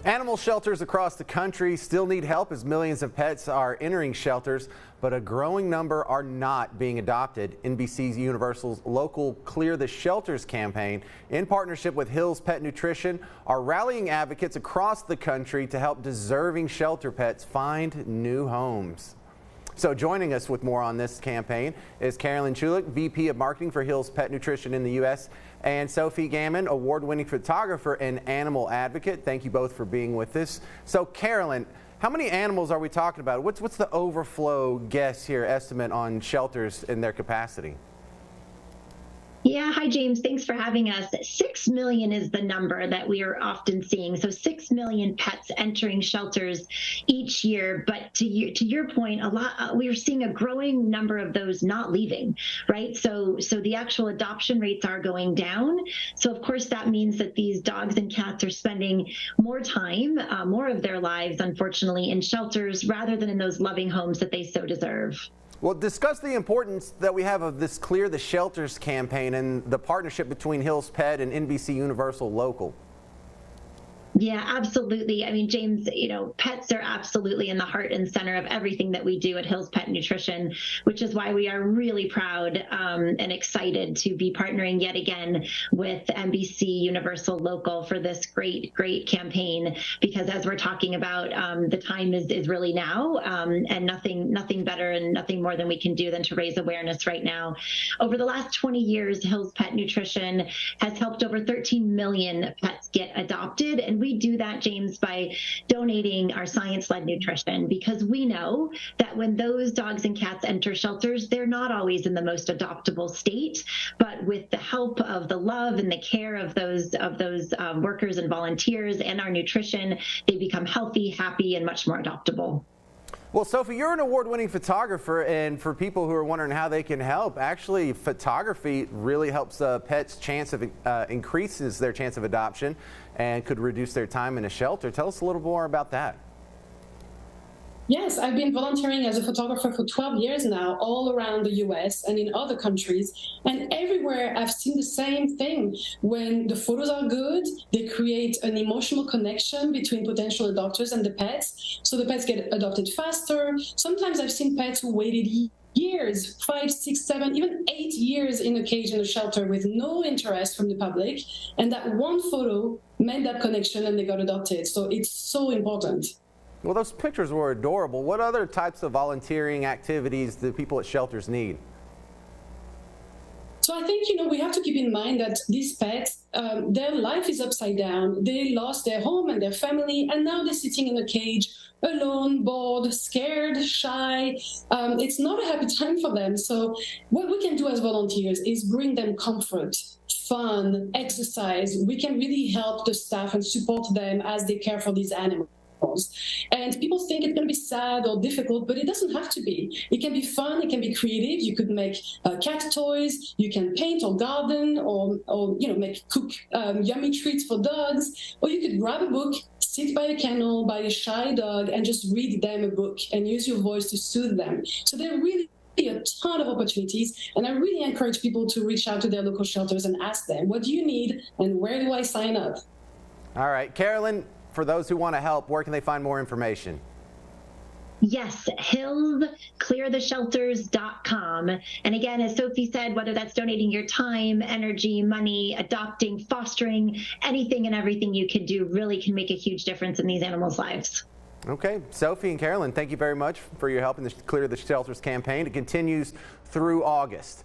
Animal shelters across the country still need help as millions of pets are entering shelters, but a growing number are not being adopted. NBC Universal's local Clear the Shelters campaign, in partnership with Hill's Pet Nutrition, are rallying advocates across the country to help deserving shelter pets find new homes. So joining us with more on this campaign is Carolyn Chulik, VP of Marketing for Hill's Pet Nutrition in the U.S., and Sophie Gammon, award-winning photographer and animal advocate. Thank you both for being with us. So Carolyn, how many animals are we talking about? What's the overflow guess here, estimate on shelters in their capacity? Yeah, hi James, thanks for having us. 6 million is the number that we are often seeing. So 6 million pets entering shelters each year. But to your point, we are seeing a growing number of those not leaving, right? So the actual adoption rates are going down. So of course that means that these dogs and cats are spending more time, more of their lives, unfortunately, in shelters rather than in those loving homes that they so deserve. Well, discuss the importance that we have of this Clear the Shelters campaign and the partnership between Hill's Pet and NBC Universal Local. Yeah, absolutely. I mean, James, pets are absolutely in the heart and center of everything that we do at Hill's Pet Nutrition, which is why we are really proud and excited to be partnering yet again with NBC Universal Local for this great campaign. Because as we're talking about, the time is really now, and nothing better and nothing more than we can do than to raise awareness right now. Over the last 20 years, Hill's Pet Nutrition has helped over 13 million pets get adopted, and we do that, James, by donating our science-led nutrition, because we know that when those dogs and cats enter shelters, they're not always in the most adoptable state, but with the help of the love and the care of those workers and volunteers and our nutrition, they become healthy, happy, and much more adoptable. Well, Sophie, you're an award-winning photographer, and for people who are wondering how they can help, actually photography really helps pets' chance of increases their chance of adoption and could reduce their time in a shelter. Tell us a little more about that. Yes, I've been volunteering as a photographer for 12 years now, all around the US and in other countries. And everywhere I've seen the same thing. When the photos are good, they create an emotional connection between potential adopters and the pets. So the pets get adopted faster. Sometimes I've seen pets who waited years, 5, 6, 7, even 8 years in a cage in a shelter with no interest from the public. And that one photo made that connection and they got adopted. So it's so important. Well, those pictures were adorable. What other types of volunteering activities do people at shelters need? So I think, we have to keep in mind that these pets, their life is upside down. They lost their home and their family, and now they're sitting in a cage, alone, bored, scared, shy. It's not a happy time for them. So what we can do as volunteers is bring them comfort, fun, exercise. We can really help the staff and support them as they care for these animals. And people think it's going to be sad or difficult, but it doesn't have to be. It can be fun, it can be creative. You could make cat toys, you can paint or garden or cook yummy treats for dogs, or you could grab a book, sit by a kennel, by a shy dog, and just read them a book and use your voice to soothe them. So there are really a ton of opportunities, and I really encourage people to reach out to their local shelters and ask them, what do you need and where do I sign up? All right, Carolyn, for those who want to help, where can they find more information? Yes, hillscleartheshelters.com. And again, as Sophie said, whether that's donating your time, energy, money, adopting, fostering, anything and everything you can do really can make a huge difference in these animals' lives. Okay, Sophie and Carolyn, thank you very much for your help in the Clear the Shelters campaign. It continues through August.